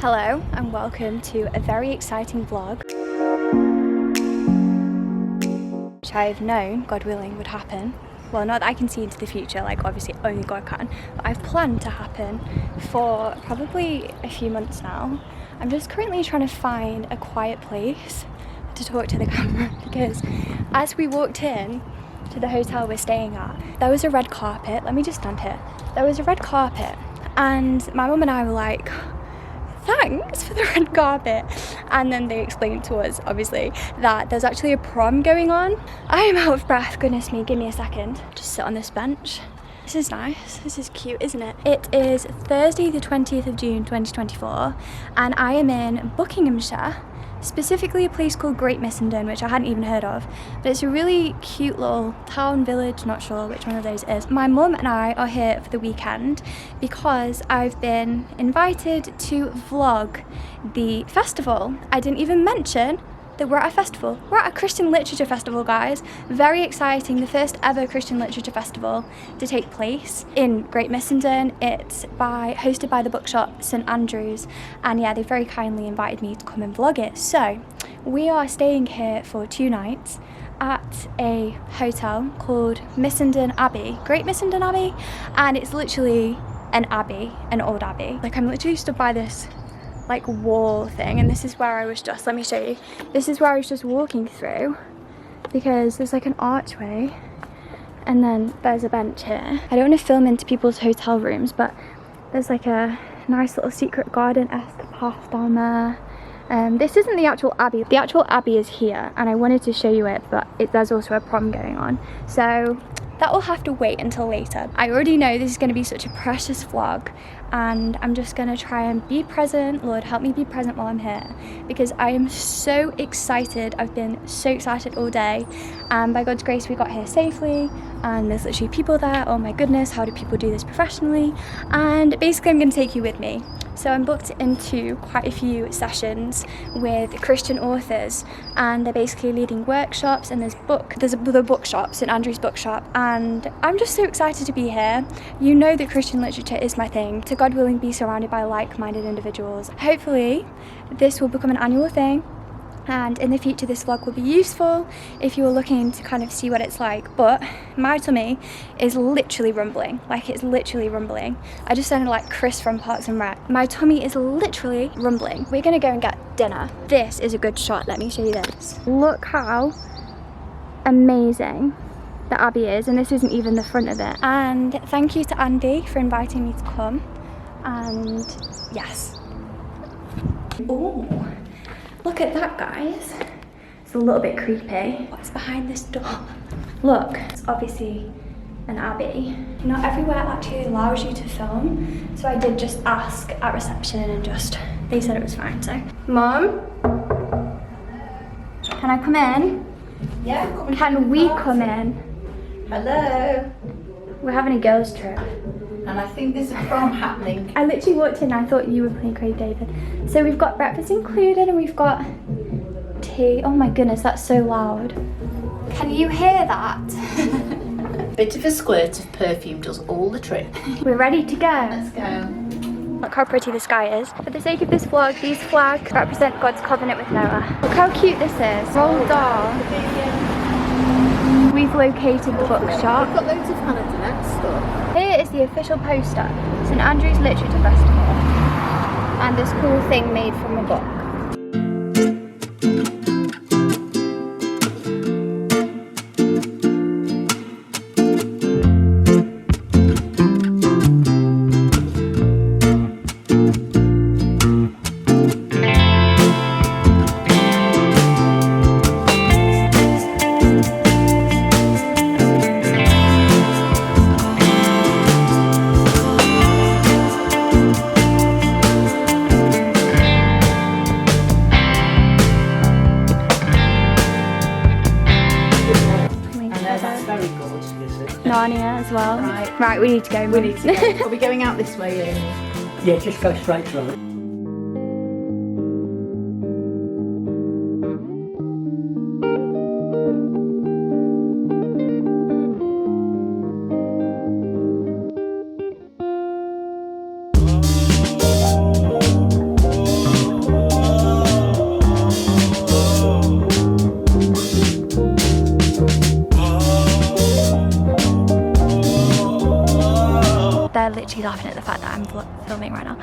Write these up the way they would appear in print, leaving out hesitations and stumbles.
Hello and welcome to a very exciting vlog, which I've known, God willing, would happen. Well, not that I can see into the future, like obviously only God can, but I've planned to happen for probably a few months now. I'm just currently trying to find a quiet place to talk to the camera because as we walked in to the hotel we're staying at, there was a red carpet. Let me just stand here. There was a red carpet and my mum and I were like, thanks for the red carpet, and then they explained to us obviously that there's actually a prom going on. I am out of breath, goodness me, give me a second. Just sit on this bench. This is nice, this is cute, isn't it? It is Thursday the 20th of June 2024 and I am in Buckinghamshire, specifically a place called Great Missenden, which I hadn't even heard of, but it's a really cute little town, village, not sure which one of those it is. My mum and I are here for the weekend because I've been invited to vlog the festival. I didn't even mention that we're at a festival. We're at a Christian literature festival, guys. Very exciting, the first ever Christian literature festival to take place in Great Missenden. It's hosted by the Bookshop, St Andrews, and yeah, they very kindly invited me to come and vlog it. So we are staying here for 2 nights at a hotel called Missenden Abbey, Great Missenden Abbey, and it's literally an abbey, an old abbey. Like I'm literally stood by this like wall thing, and this is where I was just, let me show you, this is where I was just walking through because there's like an archway and then there's a bench here. I don't want to film into people's hotel rooms, but there's like a nice little secret garden-esque path down there. This isn't the actual abbey. The actual abbey is here and I wanted to show you it, but there's also a prom going on, so that will have to wait until later. I already know this is going to be such a precious vlog and I'm just going to try and be present. Lord, help me be present while I'm here because I am so excited. I've been so excited all day, and by God's grace we got here safely and there's literally people there. Oh my goodness, how do people do this professionally? And basically I'm going to take you with me. So I'm booked into quite a few sessions with Christian authors and they're basically leading workshops, and there's the bookshop, St Andrews Bookshop, and I'm just so excited to be here. You know that Christian literature is my thing. To God willing, be surrounded by like-minded individuals. Hopefully this will become an annual thing, and in the future this vlog will be useful if you are looking to kind of see what it's like. But my tummy is literally rumbling, like it's literally rumbling. I just sounded like Chris from Parks and Rec. My tummy is literally rumbling. We're gonna go and get dinner. This is a good shot, let me show you this. Look how amazing the abbey is, and this isn't even the front of it. And thank you to Andy for inviting me to come, and yes. Ooh. Look at that, guys. It's a little bit creepy. What's behind this door? Look, it's obviously an abbey. Not everywhere actually allows you to film, so I did just ask at reception and they said it was fine, so. Mom? Can I come in? Yeah. Can we come in? Hello. We're having a girls' trip. And I think there's a prom happening. I literally walked in and I thought you were playing Craig David. So we've got breakfast included and we've got tea. Oh my goodness, that's so loud. Can you hear that? A bit of a squirt of perfume does all the trick. We're ready to go. Let's go. Look how pretty the sky is. For the sake of this vlog, these flags represent God's covenant with Noah. Look how cute this is. Roald Dahl. We've located the bookshop. We've got loads of Hannah Dennett stuff. Here is the official poster, St Andrews Literature Festival, and this cool thing made from a book. Narnia as well. Right, we need to go. We need to go. Are we going out this way, Amy? Yeah, just go straight through it. actually laughing at the fact that I'm filming right now.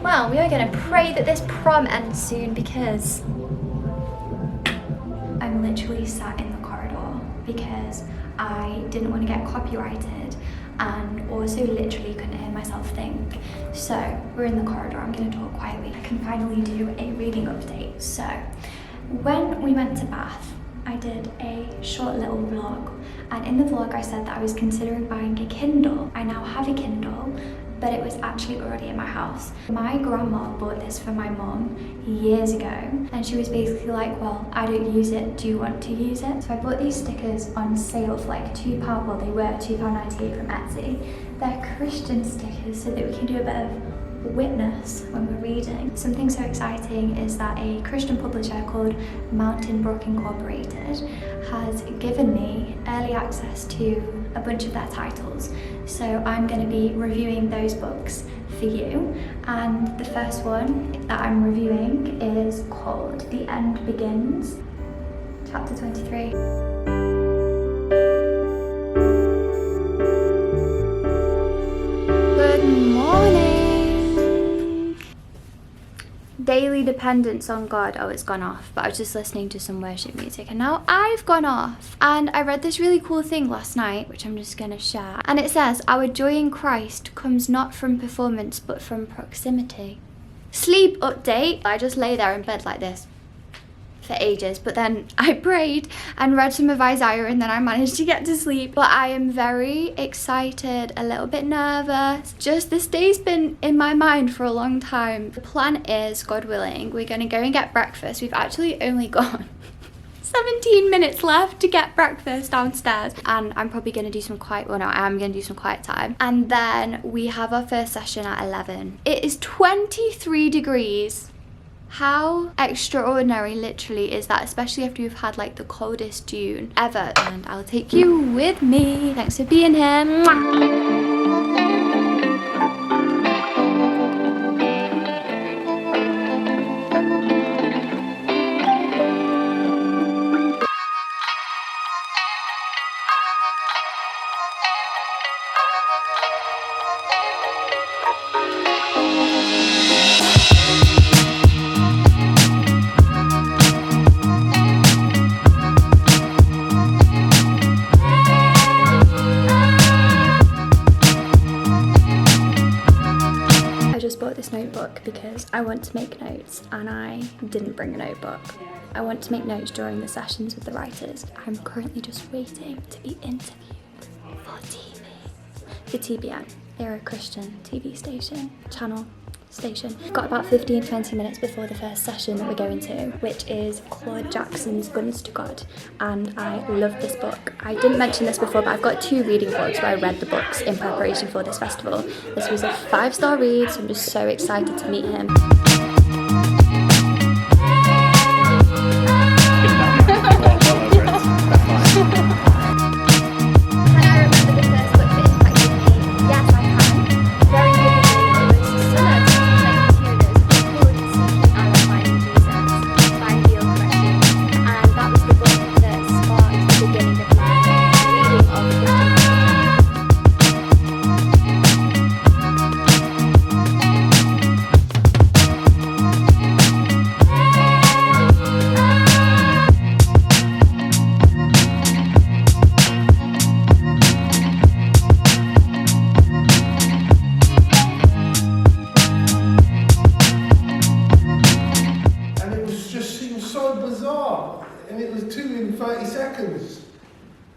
Well, we are going to pray that this prom ends soon because I'm literally sat in the corridor because I didn't want to get copyrighted and also literally couldn't hear myself think. So we're in the corridor, I'm going to talk quietly. I can finally do a reading update. So when we went to Bath, I did a short little vlog, and in the vlog I said that I was considering buying a Kindle. I now have a Kindle, but it was actually already in my house. My grandma bought this for my mum years ago, and she was basically like, well, I don't use it, do you want to use it? So I bought these stickers on sale for like £2, well they were £2.98 from Etsy. They're Christian stickers so that we can do a bit of witness when we're reading. Something so exciting is that a Christian publisher called Mountain Brook Incorporated has given me early access to a bunch of their titles. So I'm going to be reviewing those books for you, and the first one that I'm reviewing is called The End Begins, chapter 23. Good morning! Daily dependence on God. Oh, it's gone off, but I was just listening to some worship music and now I've gone off. And I read this really cool thing last night, which I'm just gonna share. And it says, our joy in Christ comes not from performance, but from proximity. Sleep update. I just lay there in bed like this for ages, but then I prayed and read some of Isaiah and then I managed to get to sleep. But I am very excited, a little bit nervous. Just this day's been in my mind for a long time. The plan is, God willing, we're gonna go and get breakfast. We've actually only got 17 minutes left to get breakfast downstairs, and I'm probably gonna do some quiet, well no, I am gonna do some quiet time, and then we have our first session at 11. It is 23 degrees. How extraordinary literally is that, especially after you've had like the coldest June ever. And I'll take you with me. Thanks for being here. Mwah. Notebook because I want to make notes and I didn't bring a notebook. I want to make notes during the sessions with the writers. I'm currently just waiting to be interviewed for TV. For TBN, they're a Christian TV station, station. Got about 15-20 minutes before the first session that we're going to, which is Claud Jackson's Guns to God, and I love this book. I didn't mention this before, but I've got 2 reading vlogs where I read the books in preparation for this festival. This was a 5-star read, so I'm just so excited to meet him.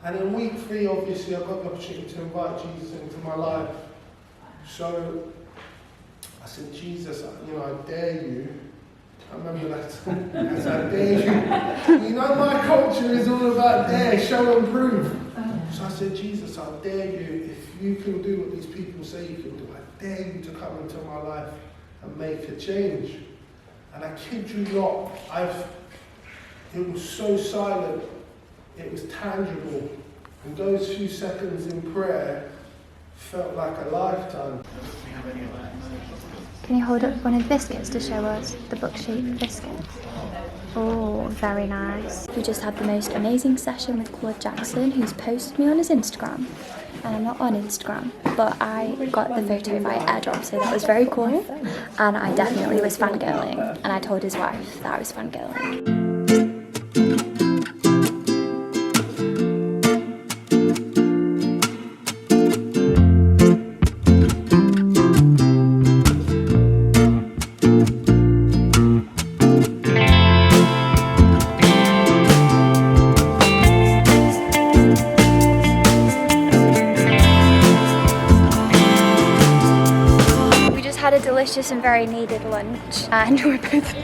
And in week 3, obviously, I got the opportunity to invite Jesus into my life. So I said, Jesus, I dare you. I remember that. I said, I dare you. You know, my culture is all about dare, show and prove. So I said, Jesus, I dare you. If you can do what these people say you can do, I dare you to come into my life and make a change. And I kid you not, it was so silent. It was tangible, and those few seconds in prayer felt like a lifetime. Can you hold up one of the biscuits to show us the book-shaped biscuits? Oh, very nice. We just had the most amazing session with Claud Jackson, who's posted me on his Instagram. And I'm not on Instagram, but I got the photo via airdrop, so that was very cool. And I definitely was fangirling, and I told his wife that I was fangirling. Had a delicious and very needed lunch, and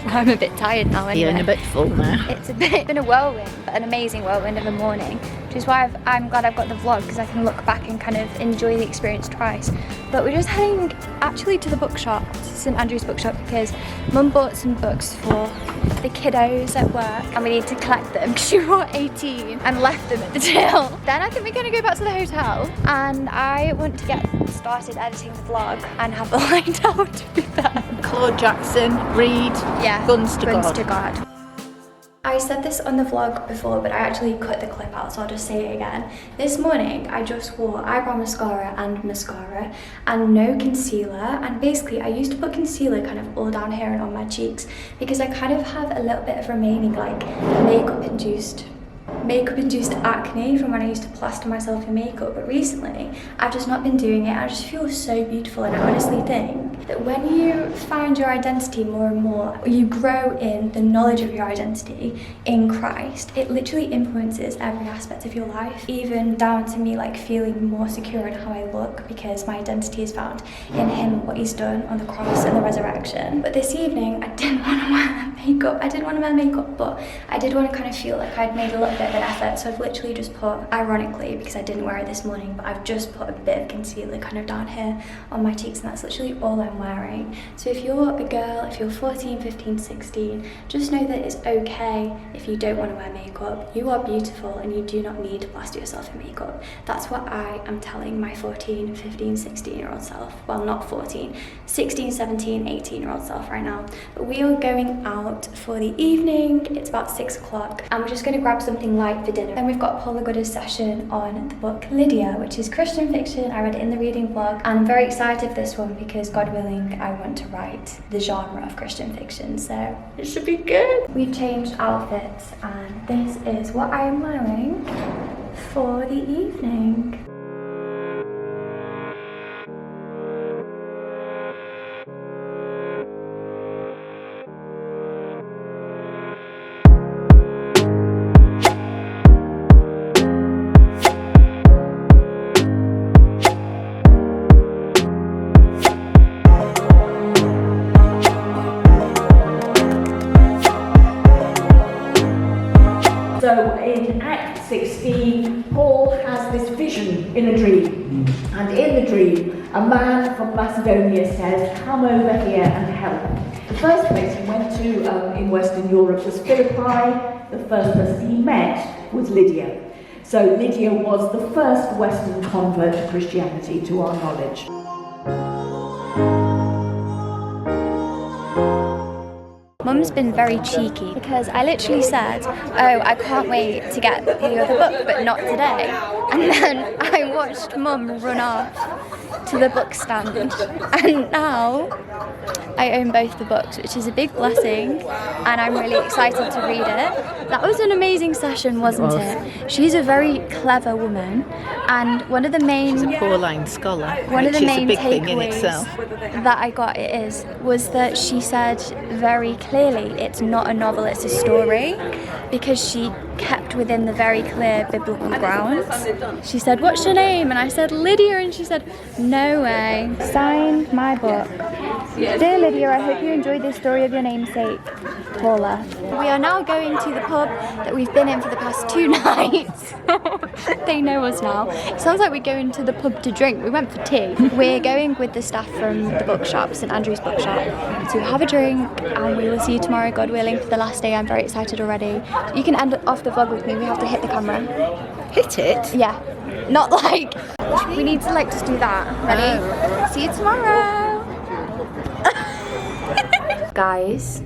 I'm a bit tired now anyway. You're a bit full now. It's been a whirlwind, but an amazing whirlwind of a morning, which is why I'm glad I've got the vlog, because I can look back and kind of enjoy the experience twice. But we're just heading actually to the bookshop, to St Andrew's Bookshop, because Mum bought some books for the kiddos at work and we need to collect them because she brought 18 and left them at the till. Then I think we're going to go back to the hotel, and I want to get started editing the vlog and have the light out to be there. Claud Jackson, read, yeah, guns to guns God. to God. I said this on the vlog before, but I actually cut the clip out, so I'll just say it again. This morning I just wore eyebrow mascara and no concealer, and basically I used to put concealer kind of all down here and on my cheeks because I kind of have a little bit of remaining like makeup induced acne from when I used to plaster myself in makeup, but recently I've just not been doing it. I just feel so beautiful, and I honestly think that when you find your identity more and more, you grow in the knowledge of your identity in Christ, it literally influences every aspect of your life, even down to me like feeling more secure in how I look because my identity is found in Him and what He's done on the cross and the resurrection. But this evening I didn't want to wear makeup. I didn't want to wear makeup, but I did want to kind of feel like I'd made a little bit of an effort, so I've literally just put, ironically because I didn't wear it this morning, but I've just put a bit of concealer kind of down here on my cheeks, and that's literally all I'm wearing. So if you're a girl, if you're 14, 15, 16, just know that it's okay if you don't want to wear makeup. You are beautiful and you do not need to plaster yourself in makeup. That's what I am telling my 14, 15, 16-year-old self. Well, not 14, 16, 17, 18-year-old self right now. But we are going out for the evening. It's about 6 o'clock and we're just going to grab something light for dinner. Then we've got Paula Gooder's session on the book Lydia, which is Christian fiction. I read it in the reading vlog. I'm very excited for this one because, God willing, I want to write the genre of Christian fiction, so it should be good. We've changed outfits and this is what I am wearing for the evening. So in Act 16, Paul has this vision in a dream. And in the dream, a man from Macedonia says, "Come over here and help." The first place he went to in Western Europe was Philippi. The first person he met was Lydia. So Lydia was the first Western convert to Christianity, to our knowledge. Mum's been very cheeky because I literally said, oh, I can't wait to get the other book, but not today. And then I watched Mum run off to the book stand, and now I own both the books, which is a big blessing, and I'm really excited to read it. That was an amazing session, wasn't it? She's a very clever woman, and one of the main... She's a Pauline scholar, one of the which is main a big thing in takeaways itself. that I got was that she said very clearly it's not a novel, it's a story, because she kept within the very clear biblical grounds. She said, "What's your name?" And I said, "Lydia," and she said, "No way." Sign my book. Dear Lydia, I hope you enjoyed this story of your namesake, Paula. We are now going to the pub that we've been in for the past 2 nights. They know us now. It sounds like we're going to the pub to drink. We went for tea. We're going with the staff from the bookshop, St Andrew's Bookshop, to have a drink, and we will see you tomorrow, God willing, for the last day. I'm very excited already. You can end off the vlog with me. We have to hit the camera. Hit it? Yeah. Not like... We need to like just do that. Ready? Oh. See you tomorrow. Guys,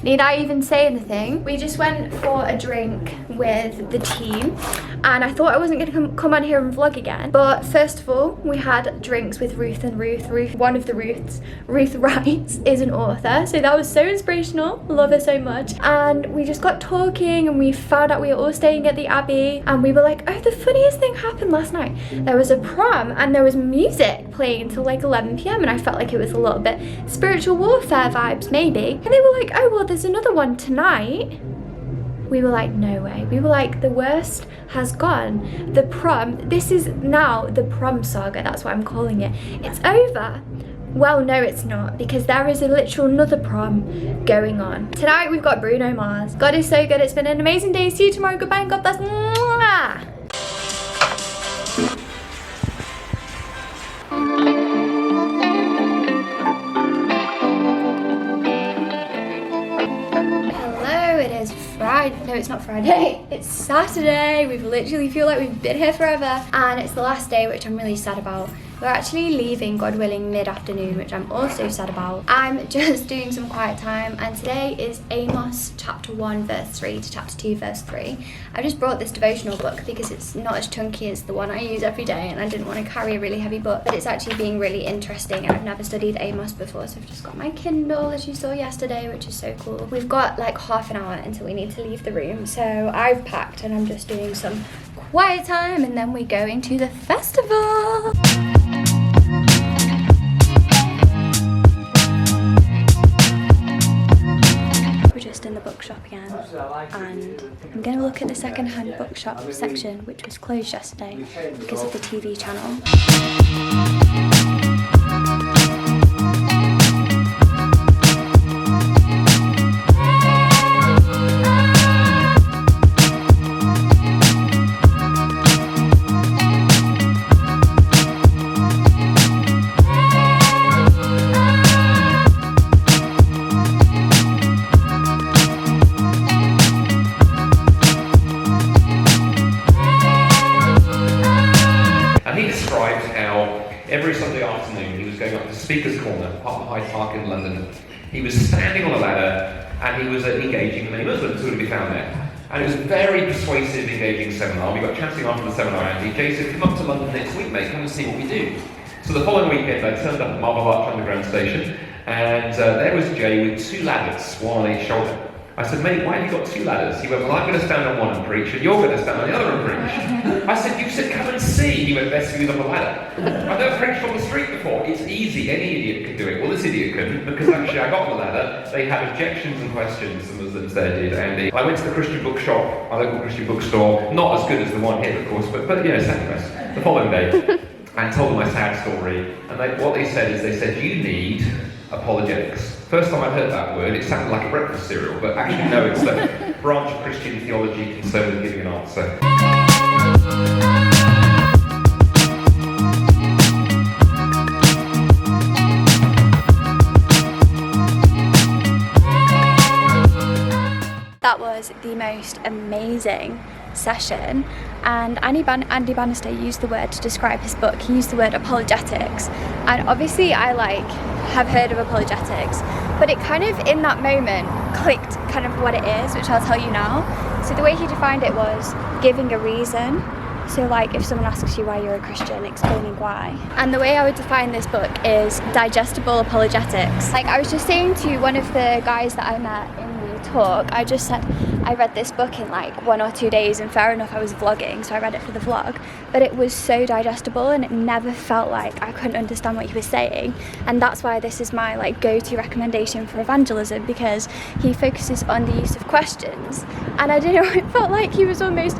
Need I even say anything? We just went for a drink with the team, and I thought I wasn't going to come on here and vlog again. But first of all, we had drinks with Ruth and Ruth. One of the Ruths, Ruth writes, is an author, so that was so inspirational. Love her so much. And we just got talking, and we found out we were all staying at the Abbey, and we were like, oh, the funniest thing happened last night. There was a prom, and there was music playing until like 11 p.m, and I felt like it was a little bit spiritual warfare vibes, maybe. And they were like, oh, well, there's another one tonight. We were like, no way. We were like, the worst has gone. The prom, this is now the prom saga, that's what I'm calling it. It's over. Well, no, it's not, because there is a literal another prom going on. Tonight we've got Bruno Mars. God is so good. It's been an amazing day. See you tomorrow. Goodbye and God bless. Mwah! No, it's not Friday, it's Saturday. We've literally feel like we've been here forever, and it's the last day, which I'm really sad about. We're actually leaving, God willing, mid-afternoon, which I'm also sad about. I'm just doing some quiet time, and today is Amos chapter 1 verse 3 to chapter 2 verse 3. I just brought this devotional book because it's not as chunky as the one I use every day, and I didn't want to carry a really heavy book, but it's actually being really interesting, and I've never studied Amos before, so I've just got my Kindle, as you saw yesterday, which is so cool. We've got like half an hour until we need to leave the room, so I've packed and I'm just doing some quiet time, and then we're going to the festival. We're just in the bookshop again, and I'm going to look at the second-hand bookshop section, which was closed yesterday because of the TV channel. Every Sunday afternoon he was going up to Speaker's Corner, part of Hyde Park in London. He was standing on a ladder and he was engaging many Muslims who would be found there. And it was a very persuasive, engaging seminar. We got chatting after the seminar, and Jay said, come up to London next week, mate, come and see what we do. So the following weekend I turned up at Marble Arch Underground Station, and there was Jay with two ladders, one on each shoulder. I said, mate, why have you got two ladders? He went, well, I'm going to stand on one and preach, and you're going to stand on the other and preach. I said, you said, come and see. He went, best who's on the ladder. I've never preached on the street before. It's easy. Any idiot can do it. Well, this idiot couldn't, because actually I got on the ladder. They had objections and questions, the Muslims there did. And I went to the Christian Bookshop, our local Christian bookstore, not as good as the one here, of course, but you know, second best, the following day, and told them my sad story. And what they said is, you need apologetics. First time I'd heard that word, it sounded like a breakfast cereal, but actually no, it's the branch of Christian theology concerned with giving an answer. That was the most amazing session, and Andy Bannister used the word to describe his book. He used the word apologetics, and obviously I have heard of apologetics, but it kind of in that moment clicked kind of what it is, which I'll tell you now. So the way he defined it was giving a reason. So like if someone asks you why you're a Christian, explaining why. And the way I would define this book is digestible apologetics. Like I was just saying to one of the guys that I met in the talk, I just said I read this book in like 1 or 2 days, and fair enough, I was vlogging, so I read it for the vlog, but it was so digestible and it never felt like I couldn't understand what he was saying. And that's why this is my like go-to recommendation for evangelism, because he focuses on the use of questions. And I don't know, it felt like he was almost,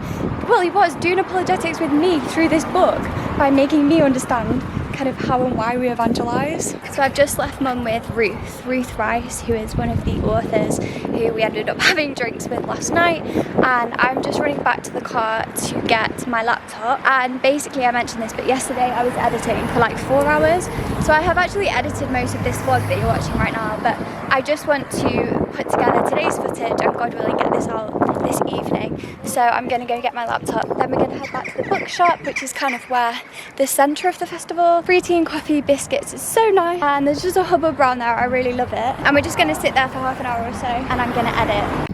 well, he was doing apologetics with me through this book by making me understand kind of how and why we evangelise. So I've just left Mum with Ruth Rice, who is one of the authors who we ended up having drinks with last night, and I'm just running back to the car to get my laptop. And basically I mentioned this, but yesterday I was editing for like 4 hours, so I have actually edited most of this vlog that you're watching right now, but I just want to put together today's footage and God willing get this out this evening. So I'm going to go get my laptop, then we're going to head back to the bookshop, which is kind of where the centre of the festival Cadbury tea and coffee biscuits. It's so nice, and there's just a hubbub around there. I really love it. And we're just going to sit there for half an hour or so, and I'm going to edit.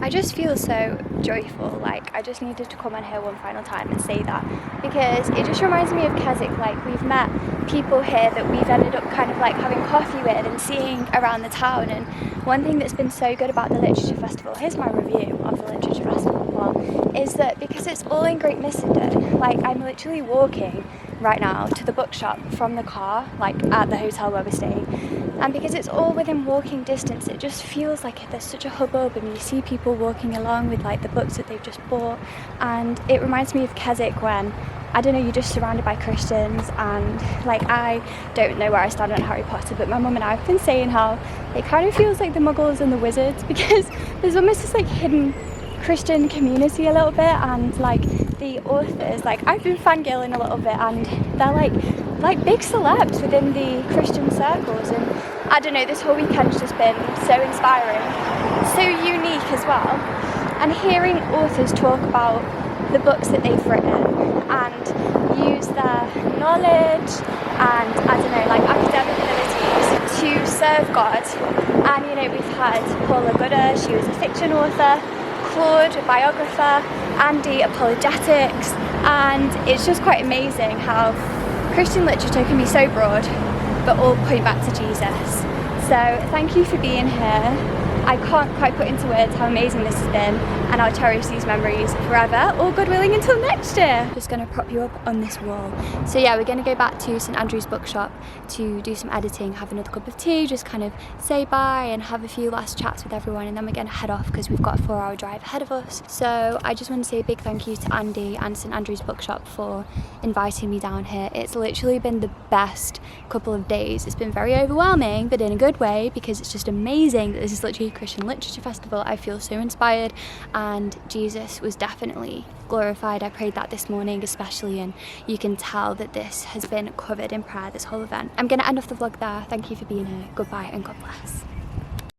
I just feel so joyful, like I just needed to come on here one final time and say that, because it just reminds me of Keswick. Like, we've met people here that we've ended up kind of like having coffee with and seeing around the town. And one thing that's been so good about the Literature Festival, here's my review of the Literature Festival, is that because it's all in Great Missenden, like I'm literally walking right now to the bookshop from the car, like at the hotel where we're staying. And because it's all within walking distance, it just feels like there's such a hubbub, and you see people walking along with like the books that they've just bought. And it reminds me of Keswick when, I don't know, you're just surrounded by Christians. And like, I don't know where I stand on Harry Potter, but my mum and I have been saying how it kind of feels like the Muggles and the Wizards, because there's almost this like hidden Christian community a little bit. And like the authors, like I've been fangirling a little bit, and they're like big celebs within the Christian circles. And I don't know, this whole weekend's just been so inspiring, so unique as well. And hearing authors talk about the books that they've written and use their knowledge and, I don't know, like academic abilities to serve God. And you know, we've had Paula, she was a fiction author, Claud, a biographer, Andy, apologetics, and it's just quite amazing how Christian literature can be so broad, but all point back to Jesus. So thank you for being here. I can't quite put into words how amazing this has been, and I'll cherish these memories forever, or God willing until next year. Just going to prop you up on this wall. So yeah, we're going to go back to St Andrew's Bookshop to do some editing, have another cup of tea, just kind of say bye and have a few last chats with everyone, and then we're going to head off because we've got a 4-hour drive ahead of us. So I just want to say a big thank you to Andy and St Andrew's Bookshop for inviting me down here. It's literally been the best couple of days. It's been very overwhelming, but in a good way, because it's just amazing that this is literally a Christian Literature Festival. I feel so inspired, and Jesus was definitely glorified. I prayed that this morning especially, and you can tell that this has been covered in prayer, this whole event. I'm going to end off the vlog there. Thank you for being here. Goodbye and God bless.